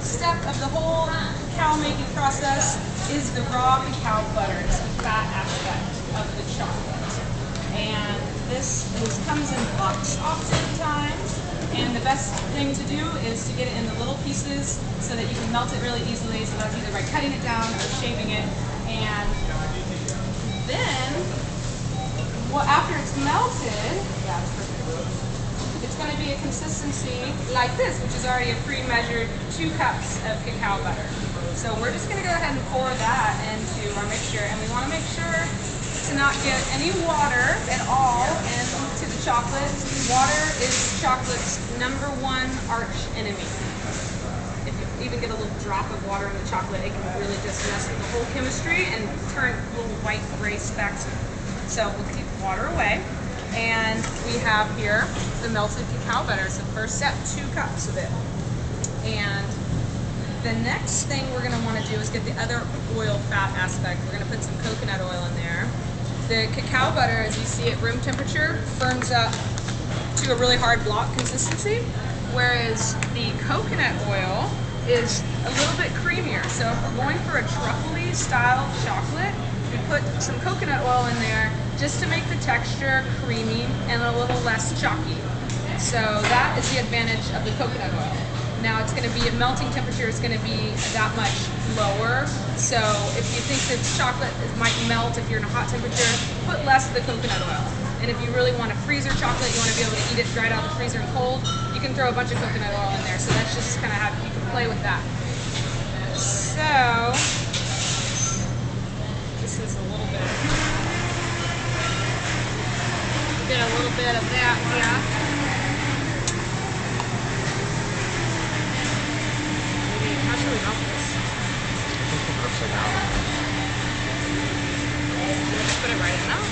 step of the whole cacao making process is the raw cacao butter. It's the fat aspect of the chocolate. And this comes in blocks oftentimes. And the best thing to do is to get it in the little pieces so that you can melt it really easily. So that's either by cutting it down or shaving it. And then, after it's melted, it's going to be a consistency like this, which is already a pre-measured 2 cups of cacao butter. So we're just going to go ahead and pour that into our mixture, and we want to make sure to not get any water at all into the chocolate. Water is chocolate's #1 arch enemy. If you even get a little drop of water in the chocolate, it can really just mess with the whole chemistry and turn little white gray specks. So we'll keep water away. And we have here the melted cacao butter. So first step, 2 cups of it. And the next thing we're going to want to do is get the other oil fat aspect. We're going to put some coconut oil in there. The cacao butter, as you see at room temperature, firms up to a really hard block consistency, whereas the coconut oil is a little bit creamier. So if we're going for a truffle-y style chocolate, we put some coconut oil in there just to make the texture creamy and a little less chalky. So that is the advantage of the coconut oil. Now it's going to be, at melting temperature, it's going to be that much lower. So if you think that chocolate might melt if you're in a hot temperature, put less of the coconut oil. And if you really want a freezer chocolate, you want to be able to eat it right out of the freezer and cold, you can throw a bunch of coconut oil in there. So that's just kind of how you can play with that. So this is a little bit. Get a little bit of that here. How should we melt this? Upside down. Just put it right in now.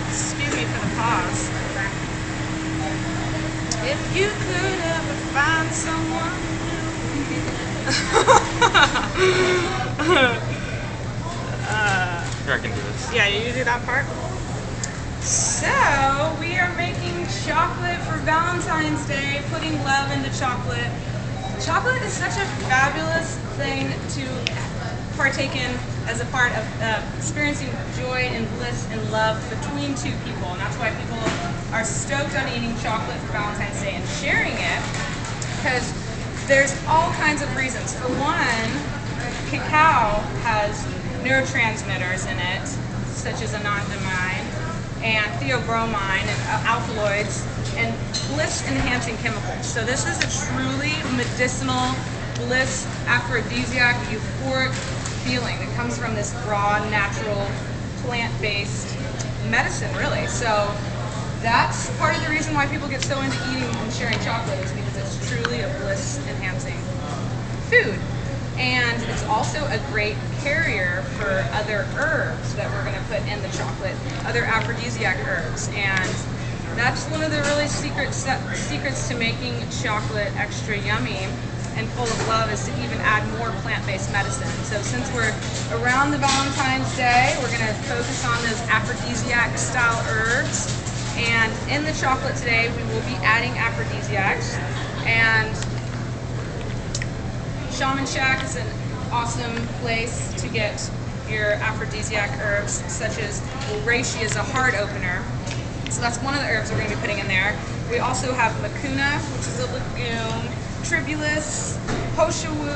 Excuse me for the pause. If you could ever find someone Here, I can do this. yeah, you do that part. So, we are making chocolate for Valentine's Day, putting love into chocolate. Chocolate is such a fabulous thing to partake in as a part of experiencing joy and bliss and love between 2 people. And that's why people are stoked on eating chocolate for Valentine's Day and sharing it, because there's all kinds of reasons. For one, cacao has neurotransmitters in it, such as anandamide and theobromine and alkaloids and bliss-enhancing chemicals. So this is a truly medicinal, bliss, aphrodisiac, euphoric feeling that comes from this raw, natural, plant-based medicine, really. So that's part of the reason why people get so into eating and sharing chocolate, is because it's truly a bliss-enhancing food. And it's also a great carrier for other herbs that we're going to put in the chocolate, other aphrodisiac herbs. And that's one of the really secrets to making chocolate extra yummy and full of love, is to even add more plant-based medicine. So since we're around the Valentine's Day, we're going to focus on those aphrodisiac style herbs. And in the chocolate today, we will be adding aphrodisiacs. And Shaman Shack is an awesome place to get your aphrodisiac herbs, such as reishi is a heart opener. So that's one of the herbs we're going to be putting in there. We also have mucuna, which is a legume, tribulus, hoshawu.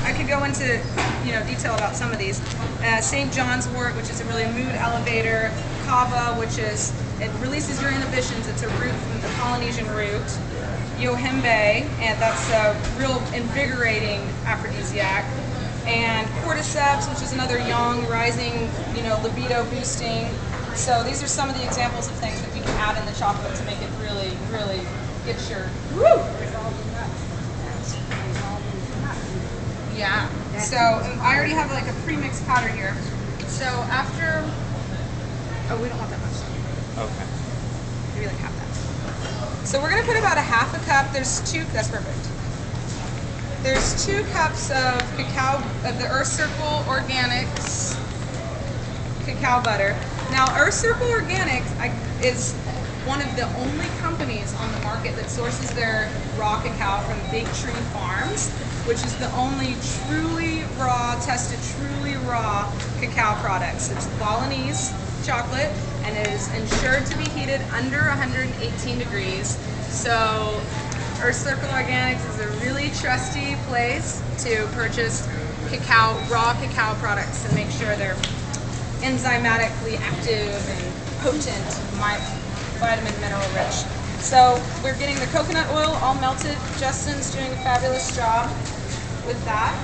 I could go into detail about some of these. St. John's wort, which is a really mood elevator. Kava, which is, it releases your inhibitions. It's a root from the Polynesian root. Yohimbe, and that's a real invigorating aphrodisiac. And cordyceps, which is another yang, rising, libido boosting. So these are some of the examples of things that we can add in the chocolate to make it really, really get your woo. Yeah. So I already have like a pre-mixed powder here. So after, we don't want that much. Okay. Maybe like half that. So we're going to put about a half a cup. That's perfect. There's 2 cups of cacao, of the Earth Circle Organics cacao butter. Now, Earth Circle Organics is one of the only companies on the market that sources their raw cacao from Big Tree Farms, which is the only truly raw, tested truly raw cacao products. It's Balinese chocolate and it is ensured to be heated under 118 degrees. So Earth Circle Organics is a really trusty place to purchase cacao, raw cacao products and make sure they're enzymatically active and potent, vitamin, mineral rich. So we're getting the coconut oil all melted. Justin's doing a fabulous job with that.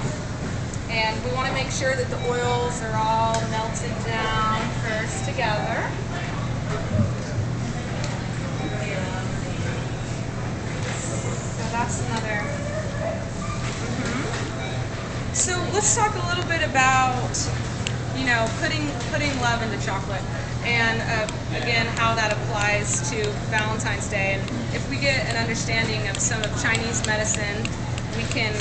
And we want to make sure that the oils are all melted down first together. So that's another. So let's talk a little bit about, you know, putting love into chocolate, and again how that applies to Valentine's Day. And if we get an understanding of some of Chinese medicine, we can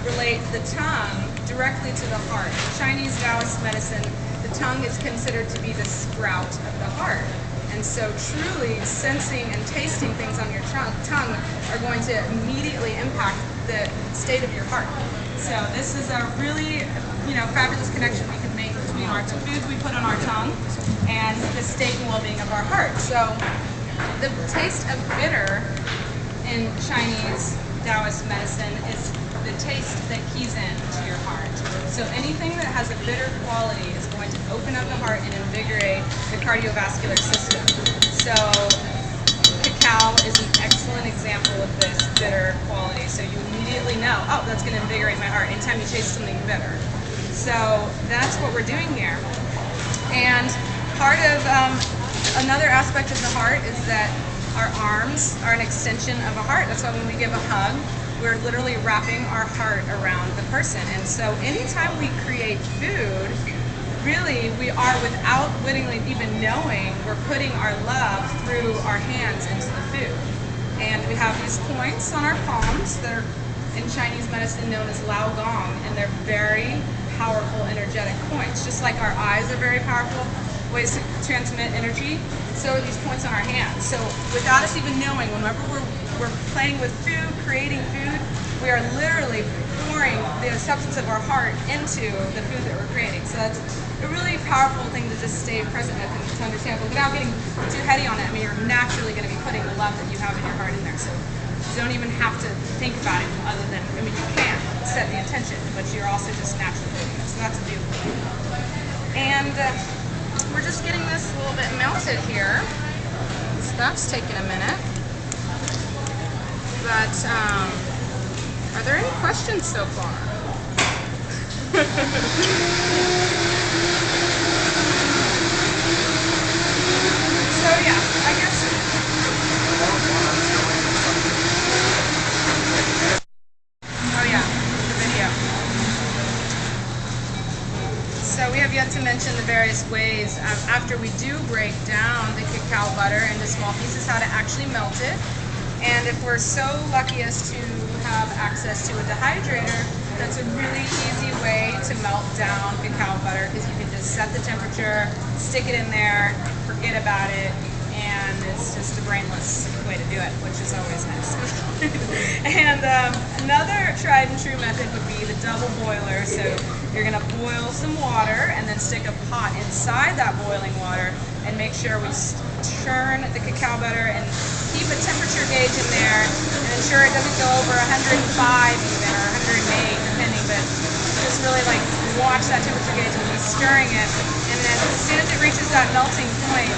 relate the tongue directly to the heart. In Chinese Taoist medicine, the tongue is considered to be the sprout of the heart. And so truly sensing and tasting things on your tongue are going to immediately impact the state of your heart. So this is a really, you know, fabulous connection we can make between the foods we put on our tongue and the state and well-being of our heart. So the taste of bitter in Chinese Taoist medicine is the taste that keys into your heart. So anything that has a bitter quality is going to open up the heart and invigorate the cardiovascular system. So cacao is an excellent example of this bitter quality. So you immediately know, oh, that's going to invigorate my heart anytime you taste something bitter. So that's what we're doing here. And part of another aspect of the heart is that our arms are an extension of a heart. That's why when we give a hug, we're literally wrapping our heart around the person. And so anytime we create food, really we are, without wittingly even knowing, we're putting our love through our hands into the food. And we have these points on our palms that are in Chinese medicine known as Lao Gong, and they're very powerful energetic points. Just like our eyes are very powerful ways to transmit energy, so are these points on our hands. So without us even knowing, whenever we're playing with food, creating food, we are literally pouring the substance of our heart into the food that we're creating. So that's a really powerful thing to just stay present with and to understand. But without getting too heady on it, I mean, you're naturally going to be putting the love that you have in your heart in there. So you don't even have to think about it other than, I mean, you can set the intention, but you're also just naturally doing it. So that's a beautiful thing. And we're just getting this a little bit melted here. So that's taking a minute. But are there any questions so far? So yeah, I guess. Oh yeah, the video. So we have yet to mention the various ways, after we do break down the cacao butter into small pieces, how to actually melt it. And if we're so lucky as to have access to a dehydrator, that's a really easy way to melt down cacao butter, because you can just set the temperature, stick it in there, forget about it, and it's just a brainless way to do it, which is always nice. And another tried and true method would be the double boiler. So you're going to boil some water and then stick a pot inside that boiling water and make sure we churn the cacao butter and keep a temperature gauge in there and ensure it doesn't go over 105 even, or 108 depending, but just really like watch that temperature gauge and be stirring it. And then as soon as it reaches that melting point,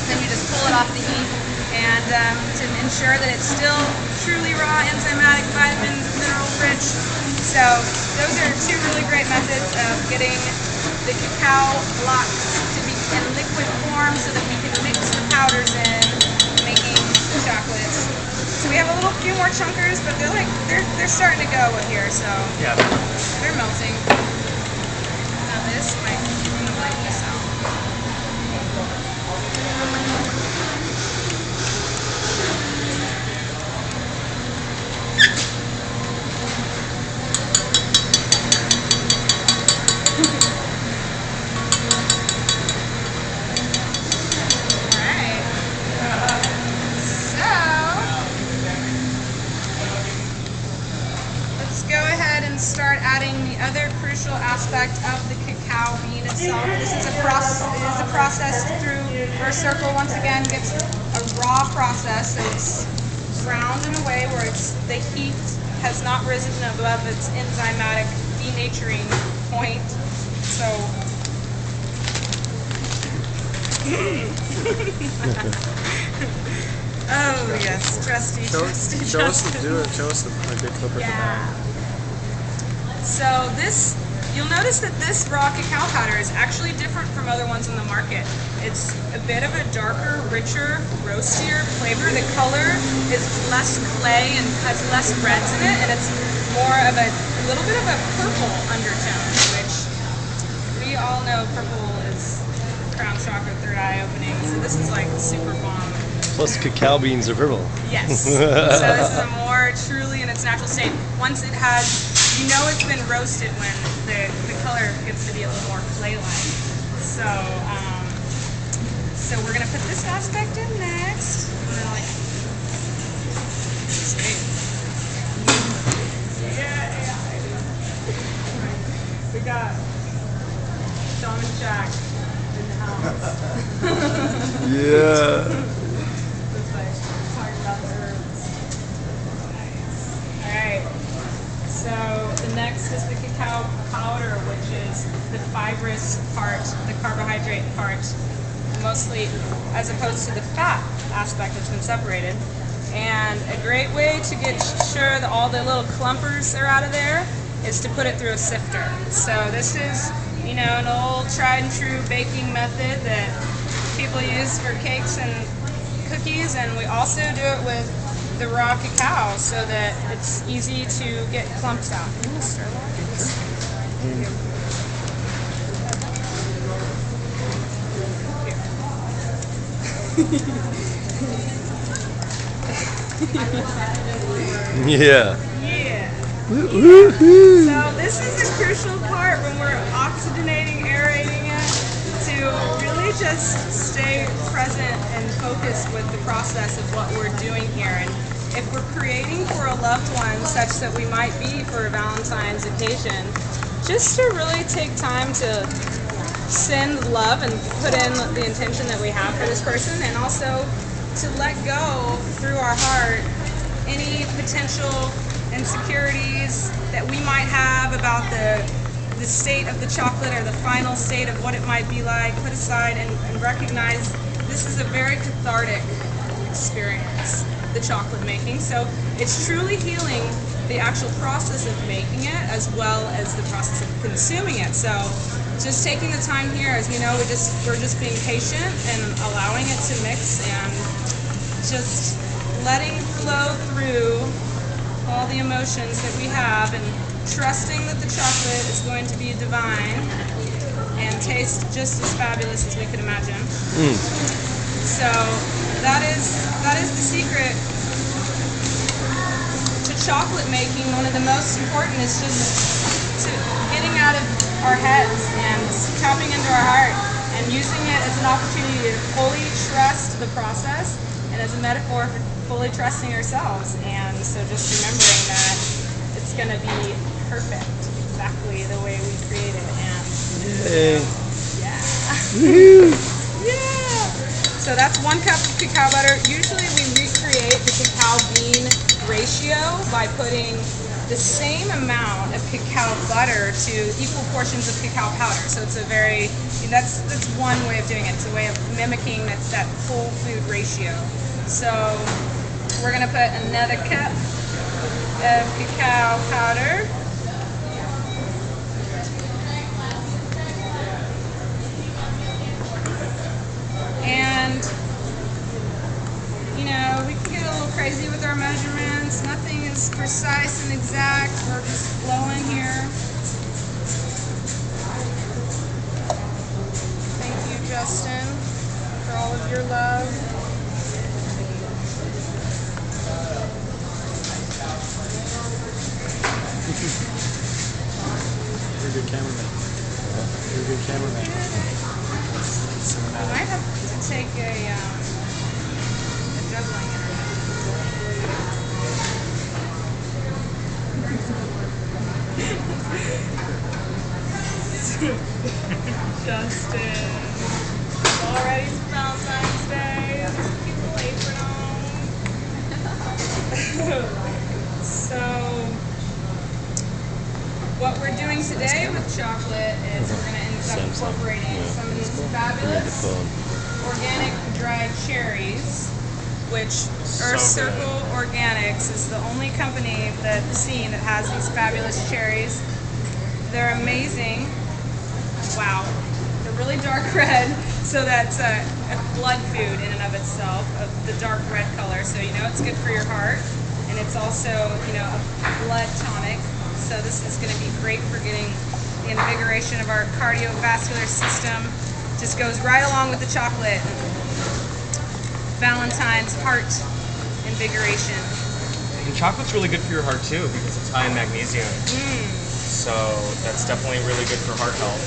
then you just pull it off the heat, and to ensure that it's still truly raw, enzymatic, vitamin, mineral rich. So those are two really great methods of getting the cacao blocks to be in liquid form so that we can mix the powders in, making the chocolates. So we have a little few more chunkers, but they're starting to go here. So yeah, they're melting. Now this might like this out. Alright. crucial aspect of the cacao bean itself. This is a process through our circle. Once again, gets a raw process. So it's ground in a way where the heat has not risen above its enzymatic denaturing point. So. Oh yes, trusty. Show us a good clip of that. So this, you'll notice that this raw cacao powder is actually different from other ones in the market. It's a bit of a darker, richer, roastier flavor. The color is less clay and has less reds in it, and it's more of a little bit of a purple undertone, which we all know purple is crown chakra third eye opening. So this is like super bomb. Plus cacao beans are purple. Yes. So this is a more truly in its natural state. Once it has, you know it's been roasted when the color gets to be a little more clay-like. So, so we're gonna put this aspect in next. And then like, sweet. Yeah. We got Tom and Jack in the house. Yeah. Alright, so the next is the cacao powder, which is the fibrous part, the carbohydrate part, mostly as opposed to the fat aspect that's been separated. And a great way to get sure that all the little clumpers are out of there is to put it through a sifter. So this is, you know, an old tried and true baking method that people use for cakes and cookies, and we also do it with the raw cacao so that it's easy to get clumps out. Can you stir that? Yeah. Yeah. Woo-hoo. So this is a crucial part when we're oxygenating, aerating it, to really just stay present and focused with the process of what we're doing here. And if we're creating for a loved one, such that we might be for a Valentine's occasion, just to really take time to send love and put in the intention that we have for this person, and also to let go through our heart any potential insecurities that we might have about the state of the chocolate or the final state of what it might be like. Put aside and recognize this is a very cathartic experience, the chocolate making. So it's truly healing the actual process of making it as well as the process of consuming it. So just taking the time here, as you know, we're just being patient and allowing it to mix and just letting flow through all the emotions that we have, and trusting that the chocolate is going to be divine and taste just as fabulous as we could imagine. So that is the secret to chocolate making. One of the most important is just getting out of our heads and tapping into our heart and using it as an opportunity to fully trust the process and as a metaphor for fully trusting ourselves. And so just remembering that it's going to be perfect, exactly the way we created it. And yeah. So that's 1 cup of cacao butter. Usually we recreate the cacao bean ratio by putting the same amount of cacao butter to equal portions of cacao powder. So it's that's one way of doing it. It's a way of mimicking that full food ratio. So we're going to put another cup of cacao powder. And, you know, we can get a little crazy with our measurements. Nothing is precise and exact. We're just flowing here. Thank you, Justin, for all of your love. You're a good cameraman. You're a good cameraman. I might have to take a juggling internet. chocolate is we're going to end up incorporating some of these fabulous organic dried cherries, which Earth Circle Organics is the only company that I've seen that has these fabulous cherries. They're amazing. Wow. They're really dark red, so that's a blood food in and of itself, of the dark red color. So you know it's good for your heart, and it's also, you know, a blood tonic. So this is going to be great for getting the invigoration of our cardiovascular system. Just goes right along with the chocolate. Valentine's heart invigoration. And chocolate's really good for your heart too because it's high in magnesium. So that's definitely really good for heart health.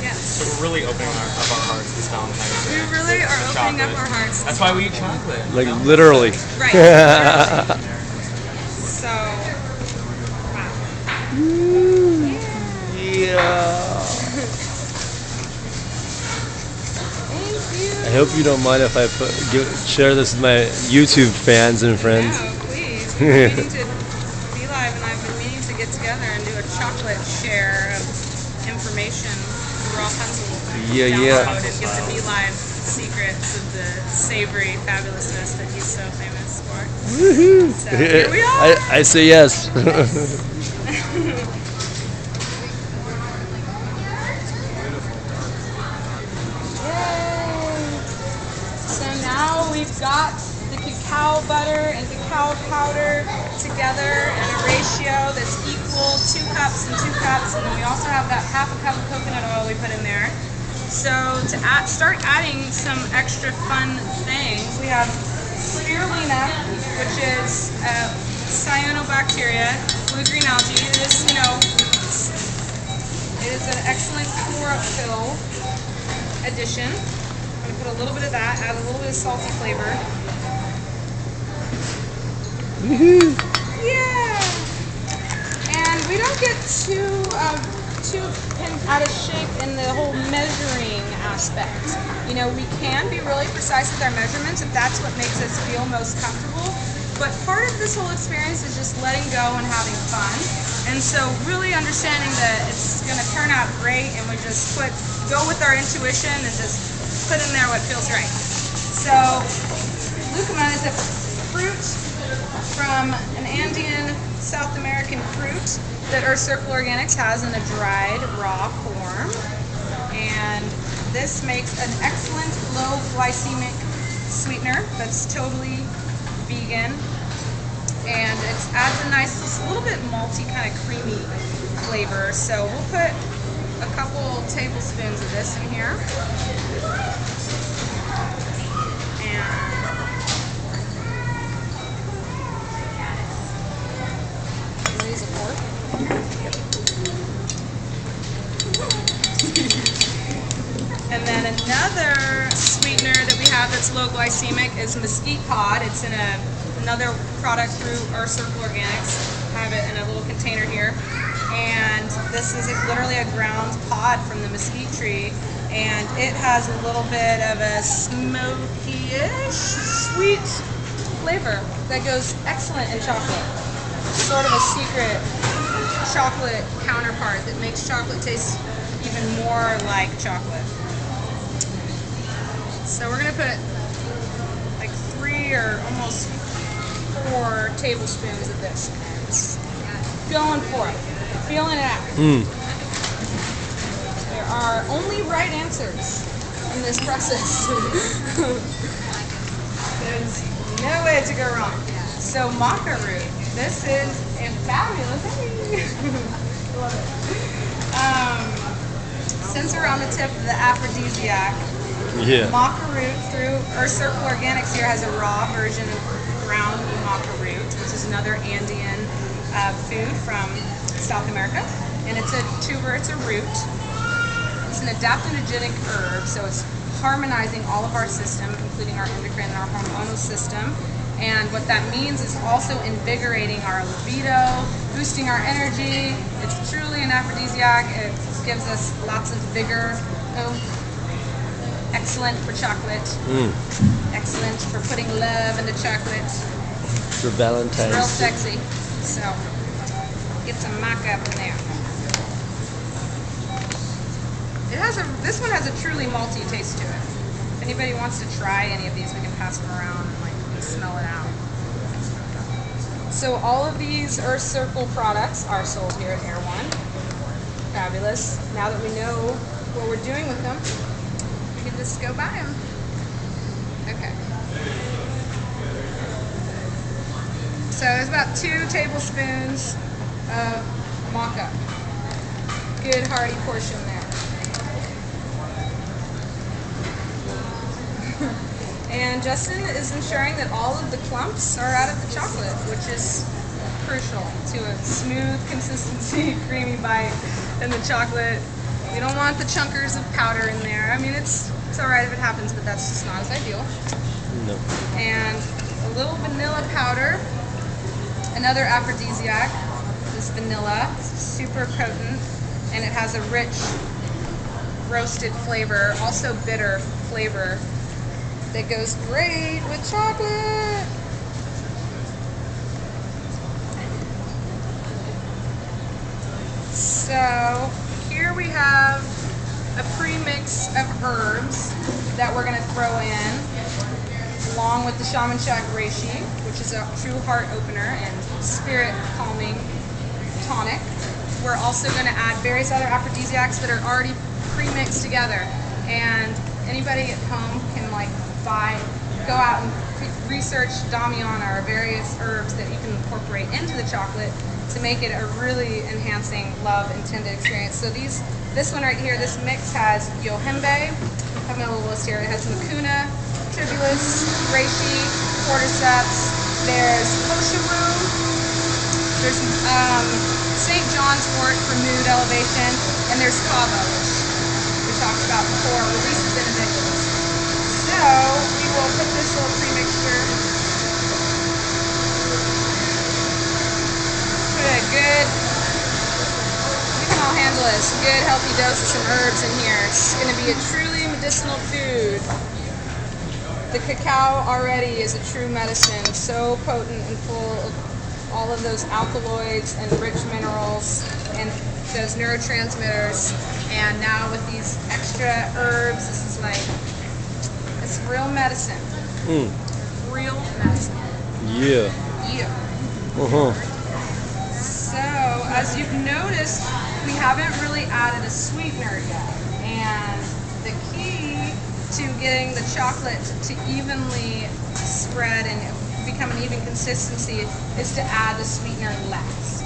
Yes. So we're really opening up our hearts this Valentine's Day. We really are opening up our hearts. That's why we eat chocolate. Like literally. Right. Literally. So, wow. Yeah. Thank you. I hope you don't mind if I share this with my YouTube fans and friends. No, please. We're meaning to be live, and I've been meaning to get together and do a chocolate share of information. Rawpunzel. Yeah. And get the Be Live secrets of the savory fabulousness that he's so famous for. Woohoo! So here we are. I say yes. So now we've got the cacao butter and cacao powder together in a ratio that's equal, 2 cups and 2 cups, and then we also have that half a cup of coconut oil we put in there. So to start adding some extra fun things, we have spirulina, which is cyanobacteria, blue-green algae. This, you know, it is an excellent chlorophyll addition. I'm going to put a little bit of that, add a little bit of salty flavor. Yeah! And we don't get too out of shape in the whole measuring aspect. You know, we can be really precise with our measurements if that's what makes us feel most comfortable. But part of this whole experience is just letting go and having fun. And so really understanding that it's going to turn out great, and we just go with our intuition and just put in there what feels right. So lucuma is a fruit from an Andean South American fruit that Earth Circle Organics has in a dried raw form, and this makes an excellent low glycemic sweetener that's totally vegan, and it adds a nice, just a little bit malty, kind of creamy flavor. So we'll put a couple tablespoons of this in here. And then another sweetener that we have that's low glycemic is mesquite pod. It's in another product through Earth Circle Organics. I have it in a little container here. And this is literally a ground pod from the mesquite tree. And it has a little bit of a smoky-ish, sweet flavor that goes excellent in chocolate. Sort of a secret chocolate counterpart that makes chocolate taste even more like chocolate. So we're going to put like 3 or almost 4 tablespoons of this. Just going for it. Feeling it out. There are only right answers in this process. There's no way to go wrong. So maca root. This is a fabulous thing. Love it. Since we're on the tip of the aphrodisiac, maca root through Earth Circle Organics here has a raw version of ground maca root, which is another Andean food from South America. And it's a tuber, it's a root. It's an adaptogenic herb, so it's harmonizing all of our system, including our endocrine and our hormonal system. And what that means is also invigorating our libido, boosting our energy. It's truly an aphrodisiac. It gives us lots of vigor. Oh, excellent for chocolate. Excellent for putting love into chocolate. For Valentines. Real sexy. So, get some maca up in there. This one has a truly malty taste to it. If anybody wants to try any of these, we can pass them around and like smell it out. So all of these Earth Circle products are sold here at Erewhon. Fabulous. Now that we know what we're doing with them, we can just go buy them. Okay. So it's about 2 tablespoons of maca. Good hearty portion there. And Justin is ensuring that all of the clumps are out of the chocolate, which is crucial to a smooth consistency, creamy bite in the chocolate. We don't want the chunkers of powder in there. I mean, it's alright if it happens, but that's just not as ideal. No. And a little vanilla powder. Another aphrodisiac is vanilla. It's super potent, and it has a rich roasted flavor, also bitter flavor that goes great with chocolate. So here we have a pre-mix of herbs that we're going to throw in, along with the Shaman Shack Reishi, which is a true heart opener and spirit calming tonic. We're also going to add various other aphrodisiacs that are already pre-mixed together, and anybody at home can like go out and research Damiana or various herbs that you can incorporate into the chocolate to make it a really enhancing, love-intended experience. So this one right here, this mix has yohimbe. I have my little list here. It has mucuna, tribulus, reishi, cordyceps. There's hoshiwu. There's St. John's wort for mood elevation, and there's kava, which we talked about before, releases benedictus. So we will put this little pre-mixture. Put a good, we can all handle this, good healthy dose of some herbs in here. It's going to be a truly medicinal food. The cacao already is a true medicine, so potent and full of all of those alkaloids and rich minerals and those neurotransmitters. And now with these extra herbs, this is like, it's real medicine. Real medicine. Yeah. Yeah. So, as you've noticed, we haven't really added a sweetener yet. And the key to getting the chocolate to evenly spread and become an even consistency is to add the sweetener last.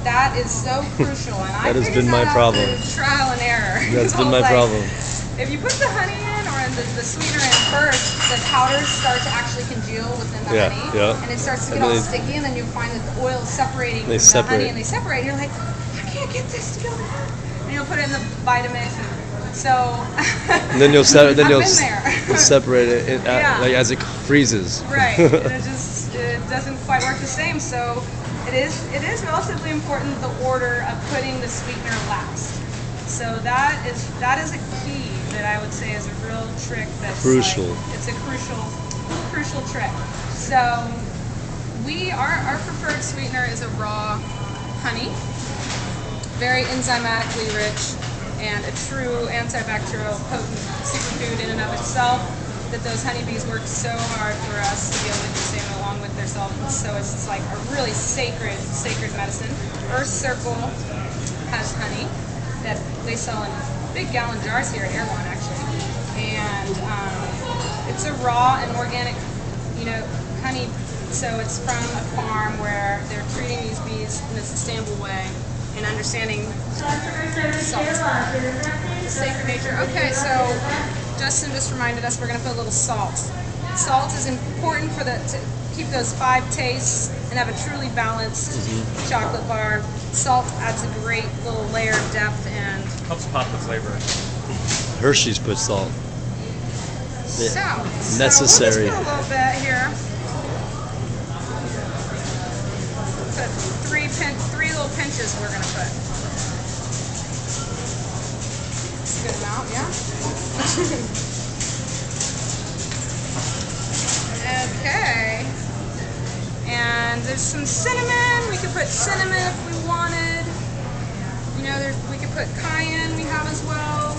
That is so crucial. And That has been my problem. Trial and error. That's been my problem. If you put the honey in or the sweetener in first, the powders start to actually congeal within the honey. Yeah. And it starts to get all sticky, and then you find that the oil is separating from the honey, and they separate. And you're like, I can't get this to go down. And you'll put it in the Vitamix. So. And then you'll separate it like as it freezes. Right. And it doesn't quite work the same. So it is relatively important the order of putting the sweetener last. So that is a key that I would say is a real trick that's crucial. It's a crucial trick. So our preferred sweetener is a raw honey, very enzymatically rich and a true antibacterial potent superfood in and of itself, that those honeybees work so hard for us to be able to consume along with their solvents. So it's just like a really sacred medicine. Earth Circle has honey that they sell in big gallon jars here at Erewhon, actually. And it's a raw and organic, honey. So it's from a farm where they're treating these bees in a sustainable way and understanding salt, the sacred nature. Okay, so Justin just reminded us we're going to put a little salt. Salt is important to keep those 5 tastes and have a truly balanced chocolate bar. Salt adds a great little layer of depth and helps pop the flavor. Hershey's put salt. So Necessary. we'll just put a little bit here. Put three little pinches we're gonna put. That's a good amount, yeah. Okay. And there's some cinnamon. We could put cinnamon if we wanted. We could put cayenne we have as well.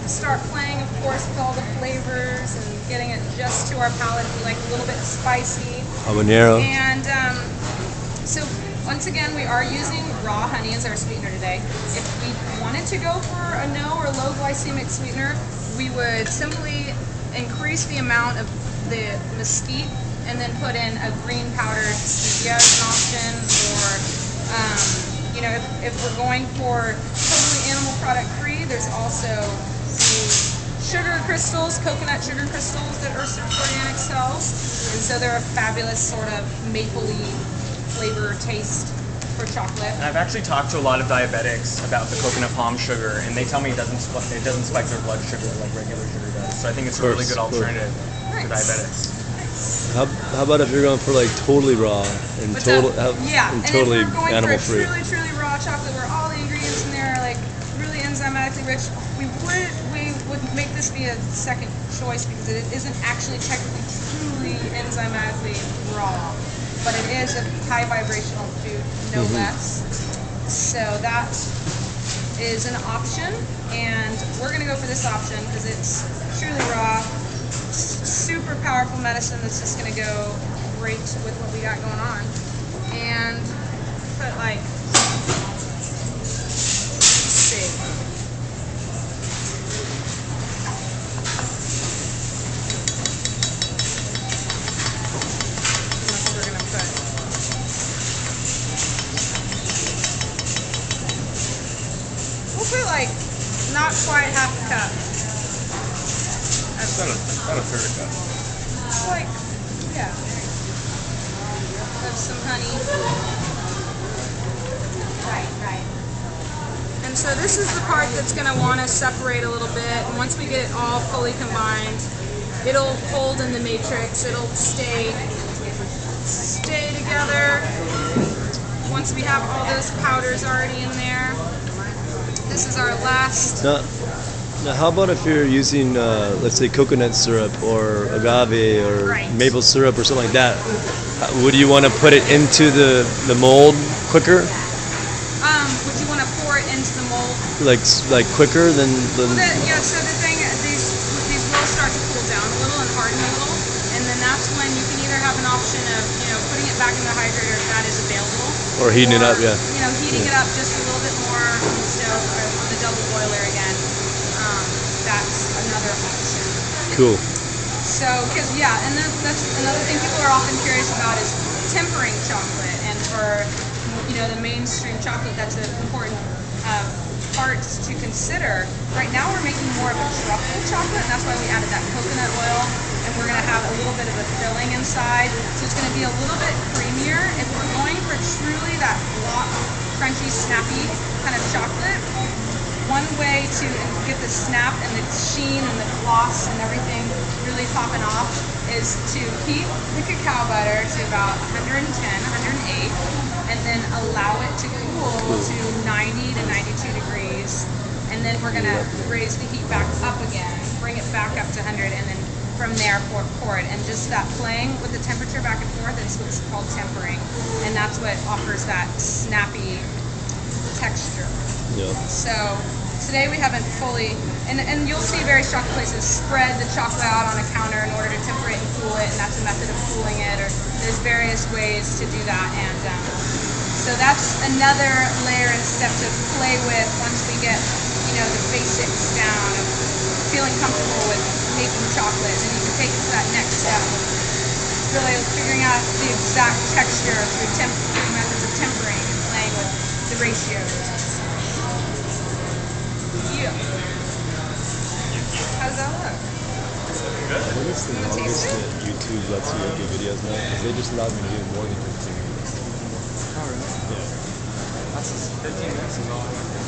start playing, of course, with all the flavors and getting it just to our palate. We like a little bit spicy. Habanero. And so once again, we are using raw honey as our sweetener today. If we wanted to go for a no or low glycemic sweetener, we would simply increase the amount of the mesquite and then put in a green powdered stevia as an option. Or, you know, if we're going for totally animal product free, there's also the sugar crystals, coconut sugar crystals that Ursa Organic sells. And so they're a fabulous sort of mapley flavor taste for chocolate. And I've actually talked to a lot of diabetics about the coconut palm sugar, and they tell me it doesn't spike their blood sugar like regular sugar does. So I think it's a really good alternative for diabetics. How about if you're going for like totally raw and What's total up? Yeah, and and totally if we're going animal for free? a truly raw chocolate where all the ingredients in there are like really enzymatically rich, we would make this be a second choice because it isn't actually technically truly enzymatically raw, but it is a high vibrational food, no less. So that is an option, and we're gonna go for this option because it's truly raw. Super powerful medicine that's just going to go great with what we got going on. And put like, let's see. How much we're going to put. We'll put like not quite half a cup. About a third a cup. Like, yeah. Have some honey. Right. And so this is the part that's going to want to separate a little bit. And once we get it all fully combined, it'll hold in the matrix. It'll stay together. Once we have all those powders already in there, this is our last. Now, how about if you're using, let's say, coconut syrup or agave or maple syrup or something like that? Would you want to put it into the mold quicker? Would you want to pour it into the mold? Like quicker than? So the thing, these will start to cool down a little and harden a little, and then that's when you can either have an option of putting it back in the hydrator if that is available, or heating it up, heating it up just a little bit more on the stove or on the double boiler again. That's another option. Cool. So, because and that's another thing people are often curious about is tempering chocolate, and for the mainstream chocolate, that's an important part to consider. Right now, we're making more of a truffle chocolate, and that's why we added that coconut oil, and we're going to have a little bit of a filling inside, so it's going to be a little bit creamier. If we're going for truly that block, crunchy, snappy kind of chocolate, one way to get the snap and the sheen and the gloss and everything really popping off is to heat the cacao butter to about 110, 108, and then allow it to cool to 90 to 92 degrees. And then we're going to raise the heat back up again, bring it back up to 100, and then from there pour it. And just that playing with the temperature back and forth is what's called tempering. And that's what offers that snappy texture. Yeah. So today we haven't fully, and you'll see various chocolate places spread the chocolate out on a counter in order to temper it and cool it, and that's a method of cooling it, or there's various ways to do that. And so that's another layer and step to play with once we get, the basics down of feeling comfortable with making chocolate, and you can take it to that next step of really figuring out the exact texture through methods of tempering and playing with the ratios. Yeah. How's that look? What is the longest that YouTube lets you do videos now? Because they just allowed me to do more than 15 minutes. Oh, really? Yeah. That's 15 minutes is all I want to do.